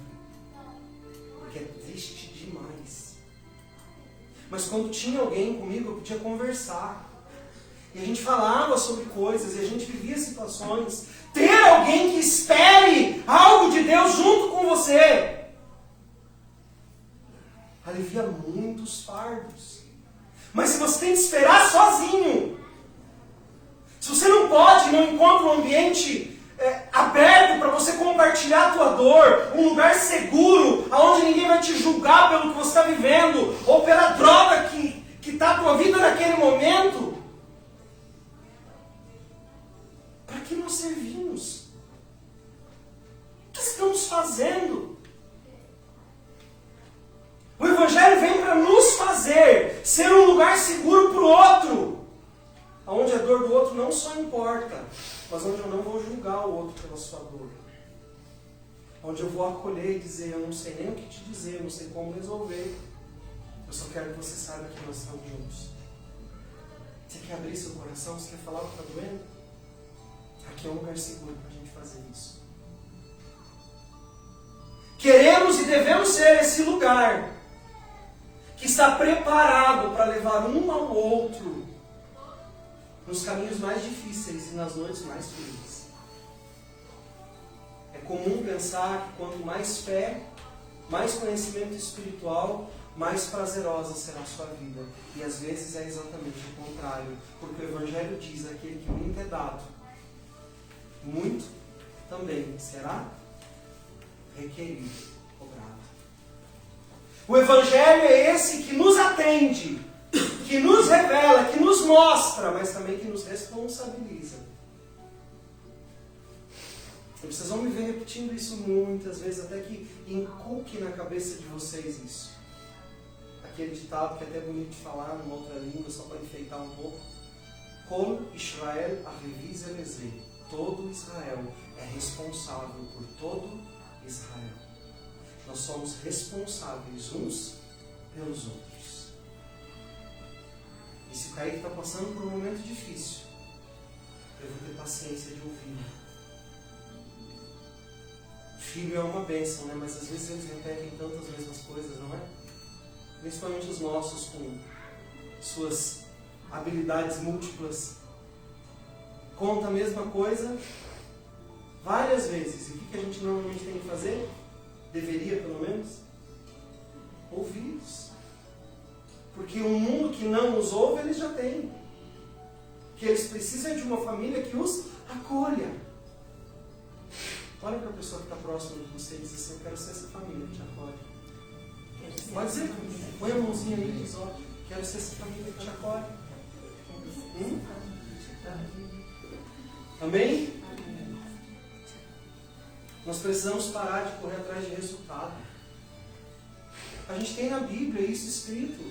Porque é triste demais. Mas quando tinha alguém comigo, eu podia conversar. E a gente falava sobre coisas, e a gente vivia situações. Ter alguém que espere algo de Deus junto com você alivia muitos fardos. Mas se você tem que esperar sozinho, se você não pode, não encontra um ambiente aberto para você compartilhar a tua dor, um lugar seguro, onde ninguém vai te julgar pelo que você está vivendo, ou pela droga que está a tua vida naquele momento, para que nós servimos? O que estamos fazendo? O Evangelho vem para nos fazer ser um lugar seguro para o outro, onde a dor do outro não só importa, mas onde eu não vou julgar o outro pela sua dor. Onde eu vou acolher e dizer, eu não sei nem o que te dizer, eu não sei como resolver. Eu só quero que você saiba que nós estamos juntos. Você quer abrir seu coração? Você quer falar o que está doendo? Aqui é um lugar seguro para a gente fazer isso. Queremos e devemos ser esse lugar que está preparado para levar um ao outro nos caminhos mais difíceis e nas noites mais frias. É comum pensar que quanto mais fé, mais conhecimento espiritual, mais prazerosa será a sua vida. E às vezes é exatamente o contrário. Porque o Evangelho diz, aquele que muito é dado, muito também será requerido, cobrado. O Evangelho é esse que nos atende, que nos revela, que nos mostra, mas também que nos responsabiliza. E vocês vão me ver repetindo isso muitas vezes, até que inculque na cabeça de vocês isso. Aquele ditado que é até bonito de falar numa outra língua, só para enfeitar um pouco. Kol Israel Areviz Elezeh. Todo Israel é responsável por todo Israel. Nós somos responsáveis uns pelos outros. E se o Kaique está passando por um momento difícil, eu vou ter paciência de ouvir. Filho é uma bênção, né? Mas às vezes eles repetem tantas mesmas coisas, não é? Principalmente os nossos, com suas habilidades múltiplas. Conta a mesma coisa várias vezes. E o que a gente normalmente tem que fazer? Deveria, pelo menos, ouvi-los. Porque um mundo que não os ouve, eles já têm. Que eles precisam de uma família que os acolha. Olha para a pessoa que está próxima de você e diz assim, eu quero ser essa família que te acolhe. Pode ser? Põe a mãozinha aí e diz, ó, quero ser essa família que te acolhe. Amém? Nós precisamos parar de correr atrás de resultado. A gente tem na Bíblia isso escrito.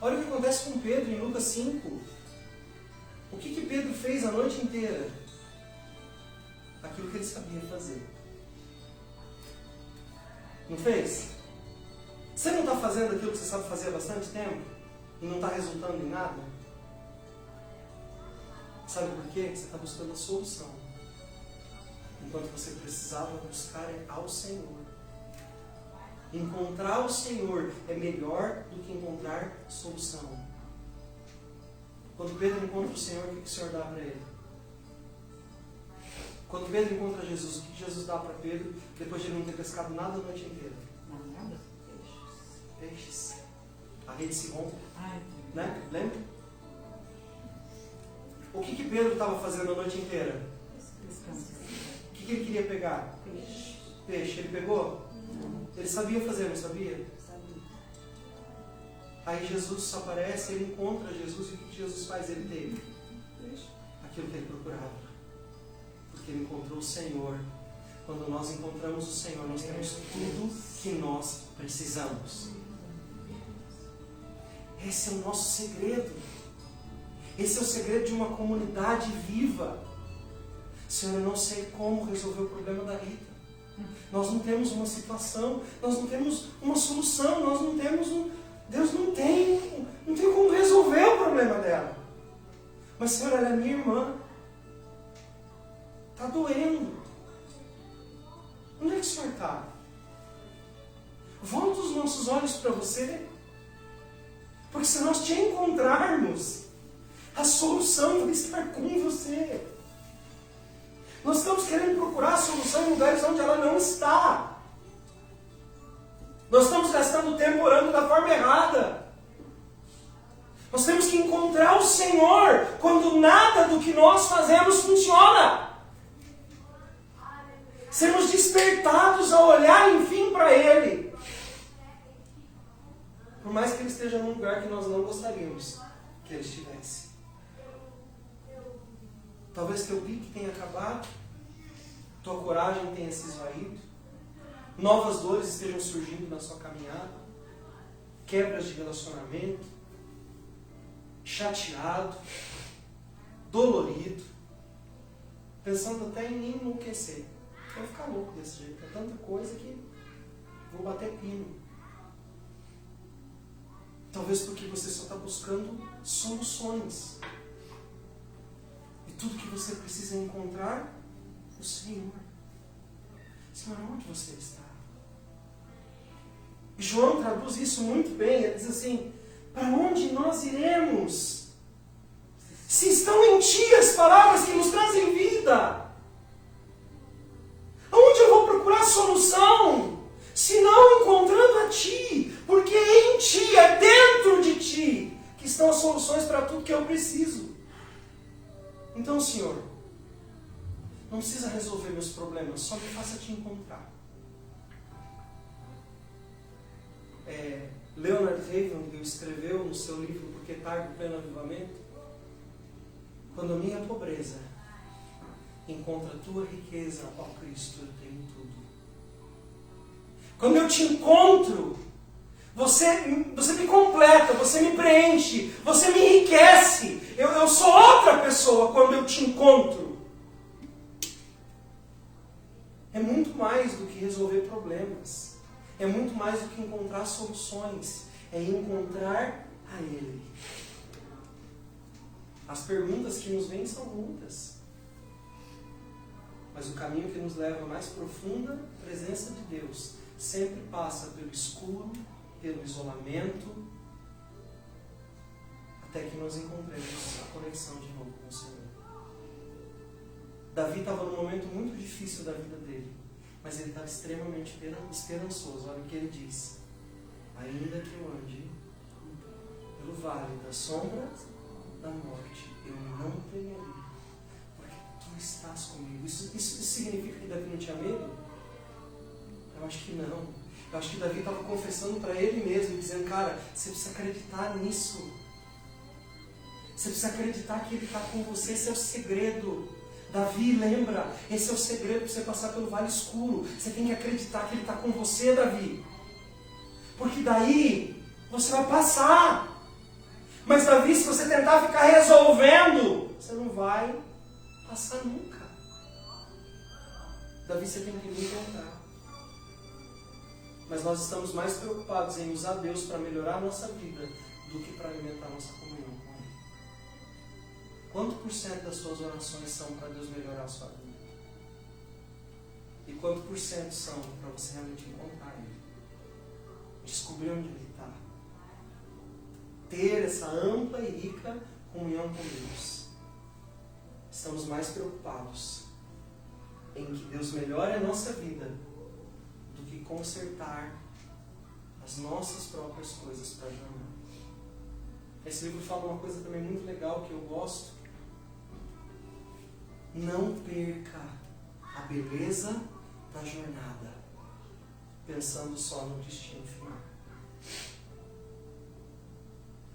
Olha o que acontece com Pedro em Lucas 5. O que Pedro fez a noite inteira? Aquilo que ele sabia fazer. Não fez? Você não está fazendo aquilo que você sabe fazer há bastante tempo? E não está resultando em nada? Sabe por quê? Você está buscando a solução. Enquanto você precisava buscar ao Senhor. Encontrar o Senhor é melhor do que encontrar solução. Quando Pedro encontra o Senhor, o que o Senhor dá para ele? Quando Pedro encontra Jesus, o que Jesus dá para Pedro depois de ele não ter pescado nada a noite inteira? Nada. Peixes. A rede se rompe. Né? Lembra? O que Pedro estava fazendo a noite inteira? O que ele queria pegar? Peixe. Ele pegou? Não. Ele sabia fazer, não sabia? Sabia. Aí Jesus aparece, ele encontra Jesus e o que Jesus faz? Ele teve aquilo que ele procurava. Porque ele encontrou o Senhor. Quando nós encontramos o Senhor, nós temos tudo que nós precisamos. Esse é o nosso segredo. Esse é o segredo de uma comunidade viva. Senhor, eu não sei como resolver o problema da Rita. Nós não temos uma situação, nós não temos uma solução, nós não temos um... Deus não tem como resolver o problema dela. Mas, Senhor, ela é minha irmã. Está doendo. Onde é que o Senhor está? Volta os nossos olhos para você. Porque se nós te encontrarmos, a solução vai estar com você. Nós estamos querendo procurar a solução em lugares onde ela não está. Nós estamos gastando tempo orando da forma errada. Nós temos que encontrar o Senhor quando nada do que nós fazemos funciona. Sermos despertados a olhar, enfim, para Ele. Por mais que Ele esteja num lugar que nós não gostaríamos que Ele estivesse. Talvez teu pique tenha acabado, tua coragem tenha se esvaído, novas dores estejam surgindo na sua caminhada, quebras de relacionamento, chateado, dolorido, pensando até em enlouquecer. Vou ficar louco desse jeito, é tanta coisa que vou bater pino. Talvez porque você só está buscando soluções. E tudo que você precisa encontrar, o Senhor. Senhor, onde você está? E João traduz isso muito bem. Ele diz assim: para onde nós iremos? Se estão em ti as palavras que nos trazem vida. Aonde eu vou procurar solução? Se não encontrando a ti. Porque em ti, é dentro de ti, que estão as soluções para tudo que eu preciso. Então, Senhor, não precisa resolver meus problemas, só me faça te encontrar. Leonard Ravenhill escreveu no seu livro Porque Tarde o Pleno Avivamento: quando a minha pobreza encontra a tua riqueza, ó Cristo, eu tenho tudo. Quando eu te encontro, você me completa, você me preenche, você me enriquece. Eu sou outra pessoa quando eu te encontro. É muito mais do que resolver problemas. É muito mais do que encontrar soluções. É encontrar a Ele. As perguntas que nos vêm são muitas. Mas o caminho que nos leva à mais profunda presença de Deus sempre passa pelo escuro, pelo isolamento, até que nós encontremos a conexão de novo com o Senhor. Davi estava num momento muito difícil da vida dele, mas ele estava extremamente esperançoso. Olha o que ele diz: ainda que eu ande pelo vale da sombra da morte, eu não temerei, porque tu estás comigo. Isso significa que Davi não tinha medo? Eu acho que não. Eu acho que Davi estava confessando para ele mesmo, dizendo: cara, você precisa acreditar nisso. Você precisa acreditar que Ele está com você. Esse é o segredo. Davi, lembra? Esse é o segredo para você passar pelo vale escuro. Você tem que acreditar que Ele está com você, Davi. Porque daí você vai passar. Mas Davi, se você tentar ficar resolvendo, você não vai passar nunca. Davi, você tem que me encontrar. Mas nós estamos mais preocupados em usar Deus para melhorar a nossa vida do que para alimentar a nossa comunhão com Ele. Quanto por cento das suas orações são para Deus melhorar a sua vida? E quanto por cento são para você realmente encontrar Ele? Descobrir onde Ele está. Ter essa ampla e rica comunhão com Deus. Estamos mais preocupados em que Deus melhore a nossa vida do que consertar as nossas próprias coisas para a jornada. Esse livro fala uma coisa também muito legal que eu gosto. Não perca a beleza da jornada, pensando só no destino final.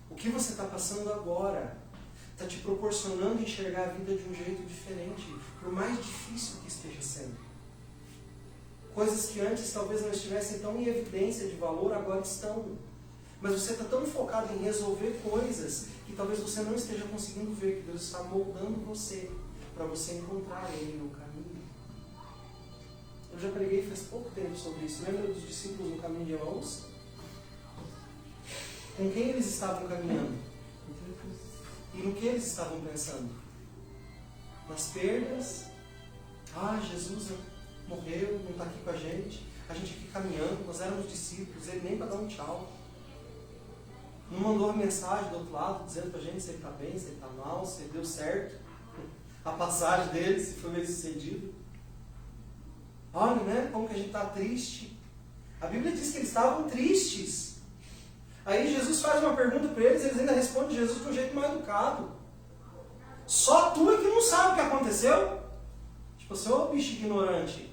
O que você está passando agora está te proporcionando enxergar a vida de um jeito diferente, por mais difícil que esteja sendo. Coisas que antes talvez não estivessem tão em evidência de valor, agora estão. Mas você está tão focado em resolver coisas que talvez você não esteja conseguindo ver que Deus está moldando você para você encontrar Ele no caminho. Eu já preguei faz pouco tempo sobre isso. Lembra dos discípulos no caminho de Emaús? Com quem eles estavam caminhando? E no que eles estavam pensando? Nas perdas. Jesus morreu, não está aqui com a gente aqui caminhando, nós éramos discípulos, ele nem para dar um tchau. Não mandou mensagem do outro lado dizendo para a gente se ele está bem, se ele está mal, se ele deu certo, a passagem dele, se foi bem sucedido. Olha, né, como que a gente está triste. A Bíblia diz que eles estavam tristes. Aí Jesus faz uma pergunta para eles ainda respondem Jesus de um jeito mal educado. Só tu é que não sabe o que aconteceu? Tipo, você é um bicho ignorante.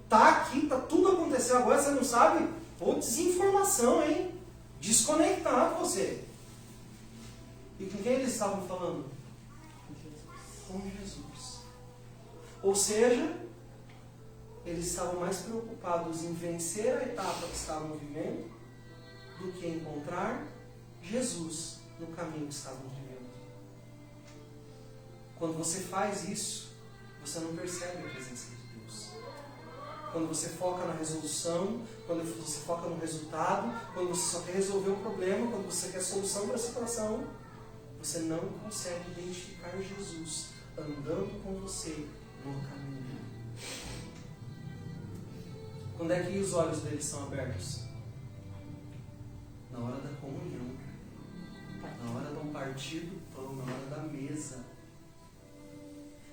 Tá aqui, tá tudo acontecendo agora, você não sabe? Pô, desinformação, hein? Desconectado você. E com quem eles estavam falando? Com Jesus. Ou seja, eles estavam mais preocupados em vencer a etapa que estavam vivendo do que encontrar Jesus no caminho que estavam vivendo. Quando você faz isso, você não percebe a presença de Deus. Quando você foca na resolução, quando você foca no resultado, quando você só quer resolver o problema, quando você quer solução para a situação, você não consegue identificar Jesus andando com você no caminho. Quando é que os olhos deles são abertos? Na hora da comunhão, na hora do partir do pão, na hora da mesa.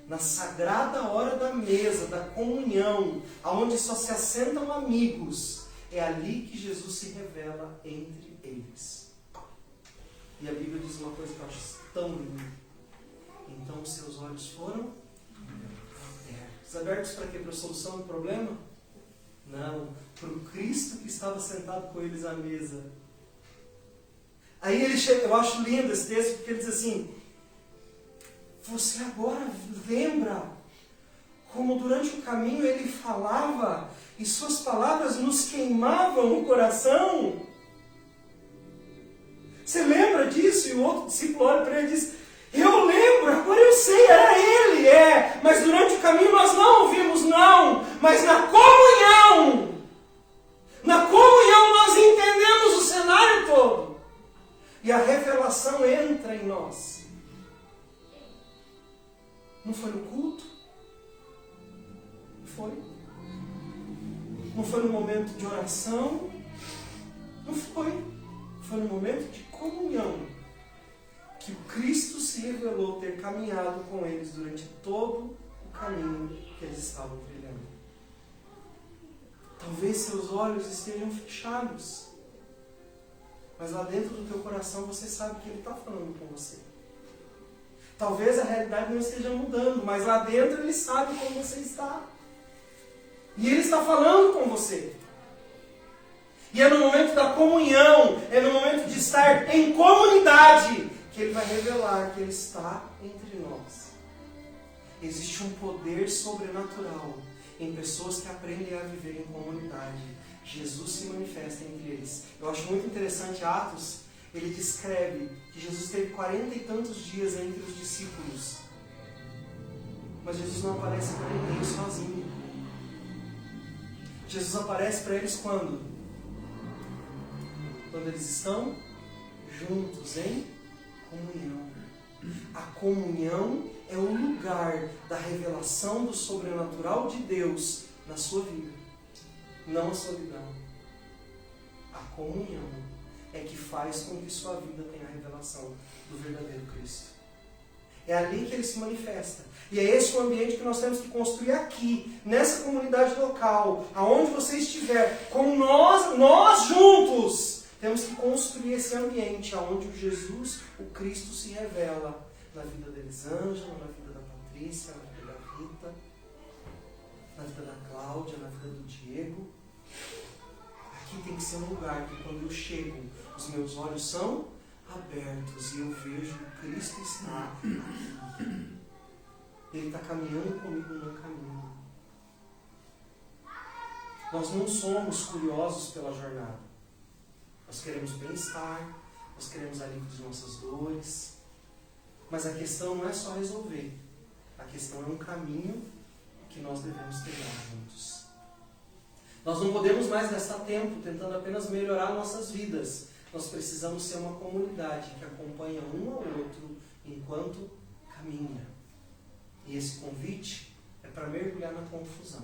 Na sagrada hora da mesa, da comunhão, aonde só se assentam amigos, é ali que Jesus se revela entre eles. E a Bíblia diz uma coisa que eu acho tão linda. Então os seus olhos foram abertos. Abertos para quê? Para a solução do problema? Não, para o Cristo que estava sentado com eles à mesa. Aí ele chega, eu acho lindo esse texto, porque ele diz assim: você agora lembra como durante o caminho ele falava e suas palavras nos queimavam o coração? Você lembra disso? E o outro discípulo olha para ele e diz: eu lembro, agora eu sei, era ele, mas durante o caminho nós não ouvimos, não, mas na comunhão nós entendemos o cenário todo. E a revelação entra em nós. Não foi no culto? Foi. Não foi no momento de oração? Não foi. Foi no momento de comunhão que o Cristo se revelou ter caminhado com eles durante todo o caminho que eles estavam trilhando. Talvez seus olhos estejam fechados, mas lá dentro do teu coração você sabe que Ele está falando com você. Talvez a realidade não esteja mudando, mas lá dentro Ele sabe como você está. E Ele está falando com você. E é no momento da comunhão, é no momento de estar em comunidade, que Ele vai revelar que Ele está entre nós. Existe um poder sobrenatural em pessoas que aprendem a viver em comunidade. Jesus se manifesta entre eles. Eu acho muito interessante Atos. Ele descreve que Jesus teve 40 e tantos dias entre os discípulos. Mas Jesus não aparece para ninguém sozinho. Jesus aparece para eles quando? Quando eles estão juntos em comunhão. A comunhão é o lugar da revelação do sobrenatural de Deus na sua vida. Não a solidão. A comunhão é que faz com que sua vida tenha a revelação do verdadeiro Cristo. É ali que Ele se manifesta. E é esse o ambiente que nós temos que construir aqui, nessa comunidade local, aonde você estiver, com nós juntos, temos que construir esse ambiente onde o Jesus, o Cristo, se revela na vida da Elisângela, na vida da Patrícia, na vida da Rita, na vida da Cláudia, na vida do Diego. Aqui tem que ser um lugar que quando eu chego, os meus olhos são abertos e eu vejo que Cristo está aqui. Ele está caminhando comigo no caminho. Nós não somos curiosos pela jornada. Nós queremos bem-estar, nós queremos alívio de nossas dores. Mas a questão não é só resolver. A questão é um caminho que nós devemos trilhar juntos. Nós não podemos mais gastar tempo tentando apenas melhorar nossas vidas. Nós precisamos ser uma comunidade que acompanha um ao outro enquanto caminha. E esse convite é para mergulhar na confusão.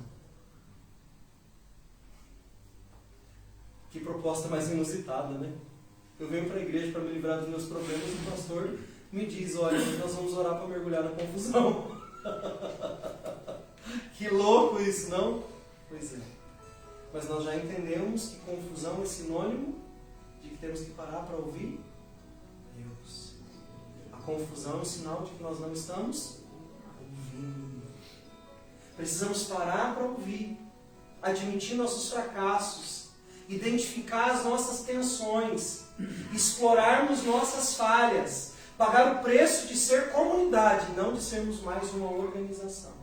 Que proposta mais inusitada, né? Eu venho para a igreja para me livrar dos meus problemas e o pastor me diz, olha, nós vamos orar para mergulhar na confusão. Que louco isso, não? Pois é. Mas nós já entendemos que confusão é sinônimo de que temos que parar para ouvir Deus. A confusão é um sinal de que nós não estamos ouvindo. Precisamos parar para ouvir, admitir nossos fracassos, identificar as nossas tensões, explorarmos nossas falhas, pagar o preço de ser comunidade, não de sermos mais uma organização.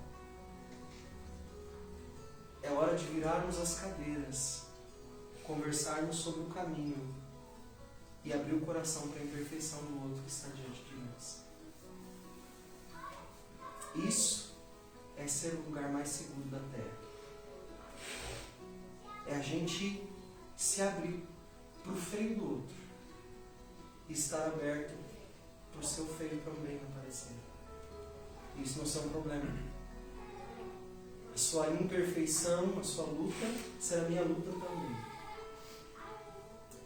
É hora de virarmos as cadeiras, conversarmos sobre o caminho e abrir o coração para a imperfeição do outro que está diante de nós. Isso é ser o lugar mais seguro da terra. É a gente se abrir para o feio do outro e estar aberto para o seu feio também aparecer. Isso não é um problema. A sua imperfeição, a sua luta, será a minha luta também.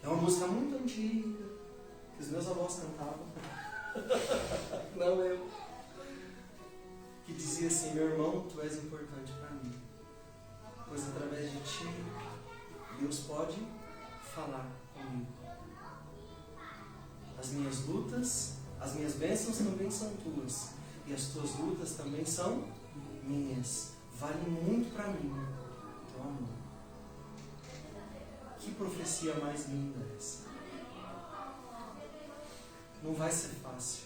É uma música muito antiga, que os meus avós cantavam. Não eu. Que dizia assim, meu irmão, tu és importante para mim. Pois através de ti, Deus pode falar comigo. As minhas lutas, as minhas bênçãos também são tuas. E as tuas lutas também são minhas. Vale muito para mim, teu amor. Que profecia mais linda é essa? Não vai ser fácil,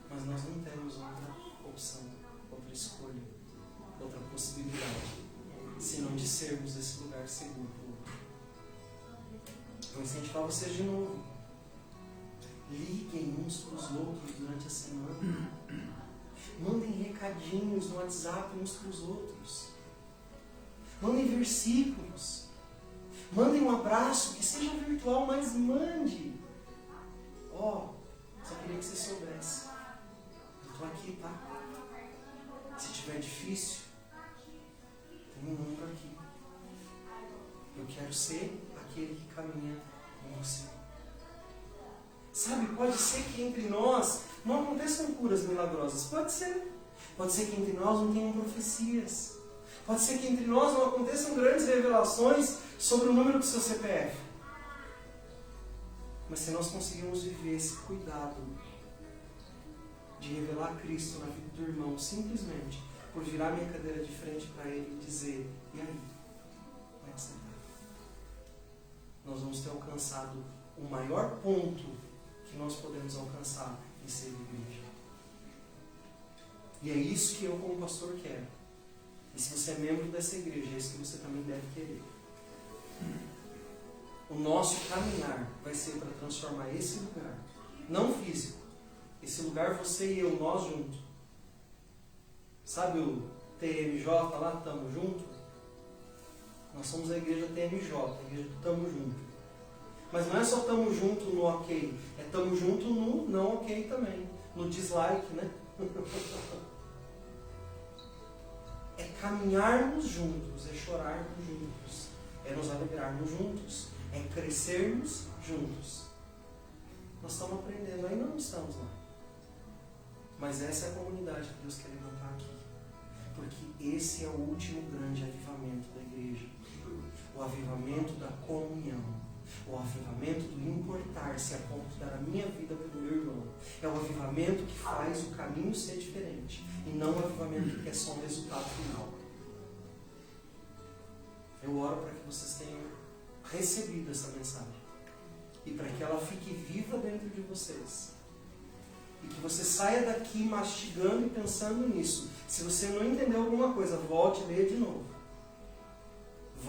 mas nós não temos outra opção, outra escolha, outra possibilidade, senão de sermos esse lugar seguro para o outro. Vou incentivar vocês de novo. Liguem uns para os outros durante a semana. Mandem recadinhos no WhatsApp uns para os outros. Mandem versículos. Mandem um abraço, que seja virtual, mas mande. Só queria que você soubesse. Eu estou aqui, tá? Se tiver difícil, tem um número aqui. Eu quero ser aquele que caminha com você. Sabe, pode ser que entre nós não aconteçam curas milagrosas. Pode ser. Pode ser que entre nós não tenham profecias. Pode ser que entre nós não aconteçam grandes revelações sobre o número do seu CPF. Mas se nós conseguirmos viver esse cuidado de revelar Cristo na vida do irmão, simplesmente por virar minha cadeira de frente para ele e dizer, e aí? Como é que você está? Nós vamos ter alcançado o maior ponto que nós podemos alcançar em ser igreja. E é isso que eu como pastor quero. E se você é membro dessa igreja, é isso que você também deve querer. O nosso caminhar vai ser para transformar esse lugar, não físico, esse lugar você e eu, nós juntos. Sabe o TMJ lá, Tamo Junto? Nós somos a igreja TMJ, a igreja do Tamo Junto. Mas não é só tamo junto no ok, é tamo junto no não ok também, no dislike, né? É caminharmos juntos, é chorarmos juntos, é nos alegrarmos juntos, é crescermos juntos. Nós estamos aprendendo, ainda não estamos lá. Mas essa é a comunidade que Deus quer levantar aqui. Porque esse é o último grande avivamento da igreja. O avivamento da comunhão. O avivamento do importar-se a ponto de dar a minha vida para o meu irmão. É o avivamento que faz o caminho ser diferente. E não o avivamento que é só um resultado final. Eu oro para que vocês tenham recebido essa mensagem. E para que ela fique viva dentro de vocês. E que você saia daqui mastigando e pensando nisso. Se você não entendeu alguma coisa, volte e leia de novo.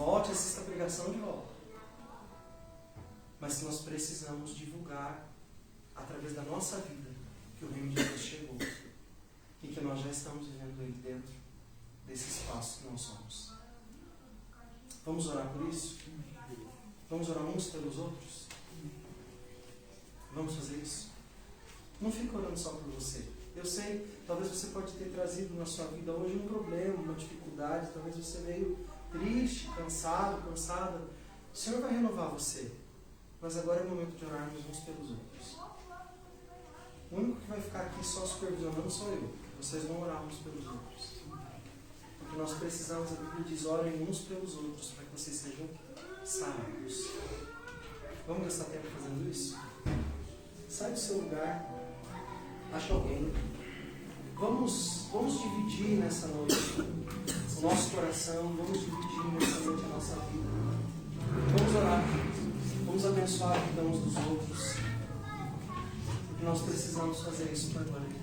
volte a assistir a pregação de volta. Mas que nós precisamos divulgar, através da nossa vida, que o reino de Deus chegou. E que nós já estamos vivendo ele dentro desse espaço que nós somos. Vamos orar por isso? Vamos orar uns pelos outros? Vamos fazer isso? Não fica orando só por você. Eu sei, talvez você pode ter trazido na sua vida hoje um problema, uma dificuldade, talvez você veio triste, cansado, cansada. O Senhor vai renovar você. Mas agora é o momento de orarmos uns pelos outros. O único que vai ficar aqui só supervisionando sou eu. Vocês vão orar uns pelos outros. Porque nós precisamos, a Bíblia diz, orem uns pelos outros para que vocês sejam sarados. Vamos gastar tempo fazendo isso? Sai do seu lugar. Acha alguém. Vamos dividir nessa noite o nosso coração. Vamos dividir nessa noite a nossa vida. Vamos orar. Vamos abençoar a vida uns dos outros. Porque nós precisamos fazer isso para a glória de Deus.